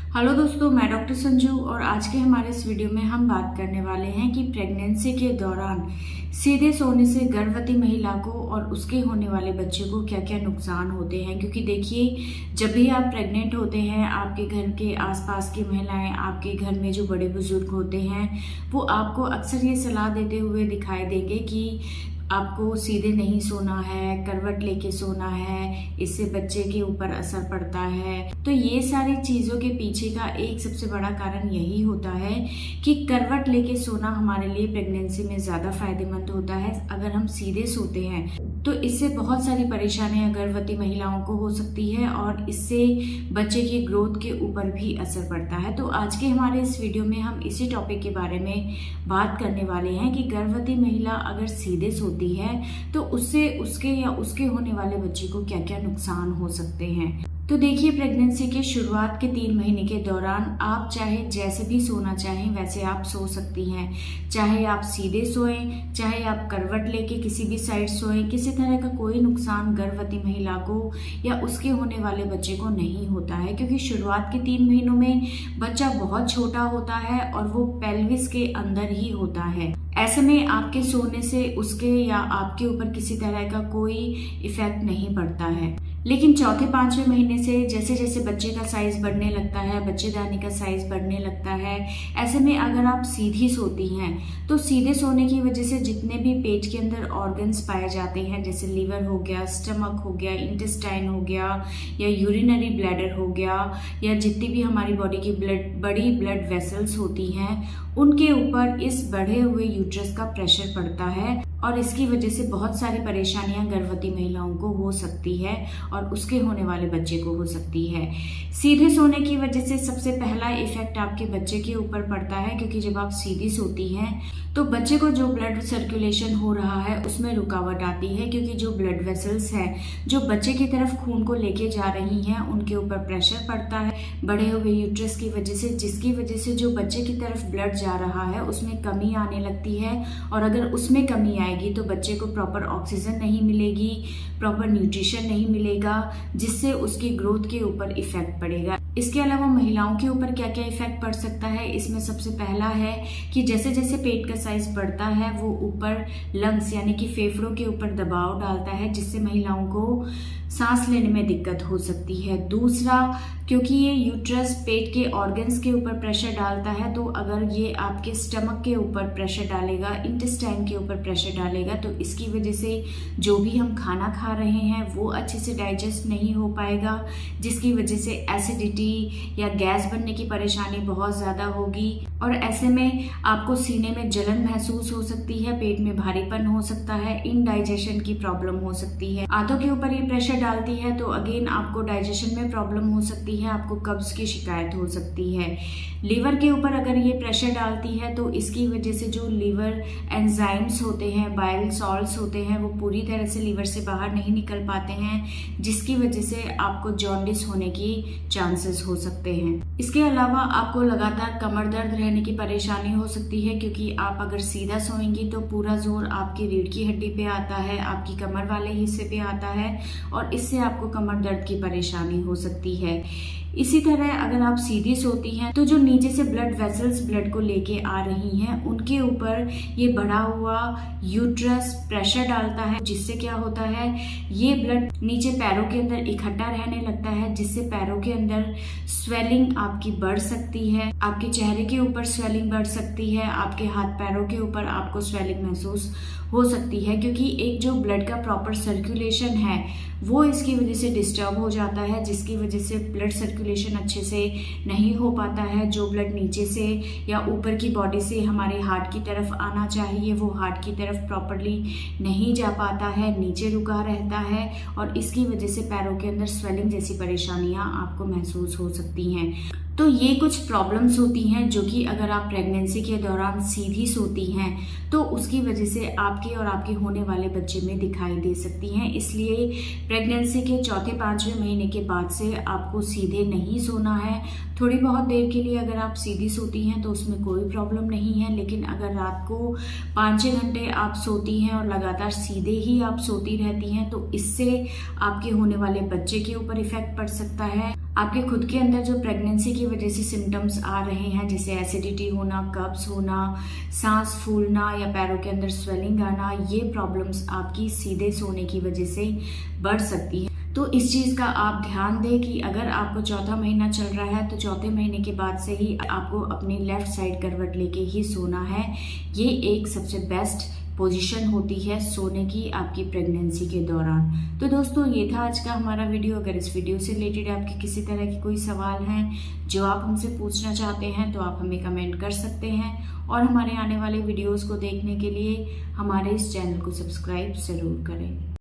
Hello दोस्तों, मैं doctor Sanju और आज के हमारे इस वीडियो में हम बात करने वाले हैं कि प्रेगनेंसी के दौरान सीधे सोने से गर्भवती महिला को और उसके होने वाले बच्चे को क्या क्या नुकसान होते हैं। क्योंकि देखिए, जब भी आप प्रेग्नेंट होते हैं, आपके घर के आसपास की महिलाएं, आपके घर में जो बड़े बुजुर्ग होते हैं, वो आपको अक्सर ये सलाह देते हुए दिखाई देंगे कि आपको सीधे नहीं सोना है, करवट लेके सोना है, इससे बच्चे के ऊपर असर पड़ता है। तो ये सारी चीज़ों के पीछे का एक सबसे बड़ा कारण यही होता है कि करवट लेके सोना हमारे लिए प्रेगनेंसी में ज़्यादा फायदेमंद होता है। अगर हम सीधे सोते हैं तो इससे बहुत सारी परेशानियां गर्भवती महिलाओं को हो सकती है और इससे बच्चे की ग्रोथ के ऊपर भी असर पड़ता है। तो आज के हमारे इस वीडियो में हम इसी टॉपिक के बारे में बात करने वाले हैं कि गर्भवती महिला अगर सीधे सोती है तो उससे उसके या उसके होने वाले बच्चे को क्या क्या नुकसान हो सकते हैं। तो देखिए, प्रेगनेंसी के शुरुआत के 3 महीने के दौरान आप चाहे जैसे भी सोना चाहें वैसे आप सो सकती हैं। चाहे आप सीधे सोएं, चाहे आप करवट लेके किसी भी साइड सोएं, किसी तरह का कोई नुकसान गर्भवती महिला को या उसके होने वाले बच्चे को नहीं होता है। क्योंकि शुरुआत के 3 महीनों में बच्चा बहुत छोटा होता है और वो पेल्विस के अंदर ही होता है। ऐसे में आपके सोने से उसके या आपके ऊपर किसी तरह का कोई इफेक्ट नहीं पड़ता है। लेकिन चौथे 5वें महीने से जैसे जैसे बच्चे का साइज बढ़ने लगता है, बच्चेदानी का साइज बढ़ने लगता है, ऐसे में अगर आप सीधी सोती हैं तो सीधे सोने की वजह से जितने भी पेट के अंदर ऑर्गन्स पाए जाते हैं, जैसे लीवर हो गया, स्टमक हो गया, इंटेस्टाइन हो गया या यूरिनरी ब्लैडर हो गया, या जितनी भी हमारी बॉडी की बड़ी ब्लड वेसल्स होती हैं, उनके ऊपर इस बढ़े हुए यूट्रस का प्रेशर पड़ता है और इसकी वजह से बहुत सारी परेशानियां गर्भवती महिलाओं को हो सकती है और उसके होने वाले बच्चे को हो सकती है। सीधे सोने की वजह से सबसे पहला इफेक्ट आपके बच्चे के ऊपर पड़ता है, क्योंकि जब आप सीधी सोती हैं तो बच्चे को जो ब्लड सर्कुलेशन हो रहा है उसमें रुकावट आती है, क्योंकि जो ब्लड वेसल्स है जो बच्चे की तरफ खून को लेके जा रही हैं उनके ऊपर प्रेशर पड़ता है बढ़े हुए यूट्रस की वजह से, जिसकी वजह से जो बच्चे की तरफ ब्लड जा रहा है उसमें कमी आने लगती है। और अगर उसमें कमी आएगी तो बच्चे को प्रॉपर ऑक्सीजन नहीं मिलेगी, प्रॉपर न्यूट्रिशन नहीं मिलेगा, जिससे उसकी ग्रोथ के ऊपर इफेक्ट पड़ेगा। इसके अलावा महिलाओं के ऊपर क्या क्या इफेक्ट पड़ सकता है, इसमें सबसे पहला है कि जैसे जैसे पेट का साइज बढ़ता है वो ऊपर लंग्स यानी कि फेफड़ों के ऊपर दबाव डालता है, जिससे महिलाओं को सांस लेने में दिक्कत हो सकती है। दूसरा, क्योंकि ये यूट्रस पेट के ऑर्गन्स के ऊपर प्रेशर डालता है, तो अगर ये आपके स्टमक के ऊपर प्रेशर डालेगा, इंटेस्टाइन के ऊपर प्रेशर डालेगा, तो इसकी वजह से जो भी हम खाना खा रहे हैं वो अच्छे से डाइजेस्ट नहीं हो पाएगा, जिसकी वजह से एसिडिटी या गैस बनने की परेशानी बहुत ज़्यादा होगी। और ऐसे में आपको सीने में जलन महसूस हो सकती है, पेट में भारीपन हो सकता है, इनडाइजेशन की प्रॉब्लम हो सकती है। आंतों के ऊपर ये प्रेशर डालती है तो अगेन आपको डाइजेशन में प्रॉब्लम हो सकती है, आपको कब्ज की शिकायत हो सकती है। लीवर के ऊपर अगर ये प्रेशर डालती है तो इसकी वजह से जो लीवर एंजाइम्स होते हैं, बाइल सॉल्ट्स होते हैं, वो पूरी तरह से लीवर से बाहर नहीं निकल पाते हैं, जिसकी वजह से आपको जॉन्डिस होने की चांसेस हो सकते हैं। इसके अलावा आपको लगातार कमर दर्द रहने की परेशानी हो सकती है, क्योंकि आप अगर सीधा सोएंगी तो पूरा जोर आपकी रीढ़ की हड्डी पे आता है, आपकी कमर वाले हिस्से पे आता है और इससे आपको कमर दर्द की परेशानी हो सकती है। इसी तरह अगर आप सीधी सोती हैं तो जो नीचे से ब्लड वेसल्स ब्लड को लेके आ रही हैं उनके ऊपर ये बढ़ा हुआ यूट्रस प्रेशर डालता है, जिससे क्या होता है, ये ब्लड नीचे पैरों के अंदर इकट्ठा रहने लगता है, जिससे पैरों के अंदर स्वेलिंग आपकी बढ़ सकती है, आपके चेहरे के ऊपर स्वेलिंग बढ़ सकती है, आपके हाथ पैरों के ऊपर आपको स्वेलिंग महसूस हो सकती है, क्योंकि एक जो ब्लड का प्रॉपर सर्कुलेशन है वो इसकी वजह से डिस्टर्ब हो जाता है, जिसकी वजह से ब्लड सर्कुलेशन अच्छे से नहीं हो पाता है। जो ब्लड नीचे से या ऊपर की बॉडी से हमारे हार्ट की तरफ आना चाहिए वो हार्ट की तरफ प्रॉपरली नहीं जा पाता है, नीचे रुका रहता है और इसकी वजह से पैरों के अंदर स्वेलिंग जैसी परेशानियां आपको महसूस हो सकती हैं। तो ये कुछ प्रॉब्लम्स होती हैं जो कि अगर आप प्रेगनेंसी के दौरान सीधी सोती हैं तो उसकी वजह से आपके और आपके होने वाले बच्चे में दिखाई दे सकती हैं। इसलिए प्रेगनेंसी के चौथे 5वें महीने के बाद से आपको सीधे नहीं सोना है। थोड़ी बहुत देर के लिए अगर आप सीधी सोती हैं तो उसमें कोई प्रॉब्लम नहीं है, लेकिन अगर रात को 5-6 घंटे आप सोती हैं और लगातार सीधे ही आप सोती रहती हैं तो इससे आपके होने वाले बच्चे के ऊपर इफेक्ट पड़ सकता है, आपके खुद के अंदर जो प्रेगनेंसी की वजह से सिम्टम्स आ रहे हैं, जैसे एसिडिटी होना, कब्ज होना, सांस फूलना या पैरों के अंदर स्वेलिंग आना, ये प्रॉब्लम्स आपकी सीधे सोने की वजह से बढ़ सकती है। तो इस चीज़ का आप ध्यान दें कि अगर आपको चौथा महीना चल रहा है तो चौथे महीने के बाद से ही आपको अपनी लेफ्ट साइड करवट लेके ही सोना है। ये एक सबसे बेस्ट पोजीशन होती है सोने की आपकी प्रेगनेंसी के दौरान। तो दोस्तों, ये था आज का हमारा वीडियो। अगर इस वीडियो से रिलेटेड आपके किसी तरह के कोई सवाल हैं जो आप हमसे पूछना चाहते हैं तो आप हमें कमेंट कर सकते हैं, और हमारे आने वाले वीडियोस को देखने के लिए हमारे इस चैनल को सब्सक्राइब ज़रूर करें।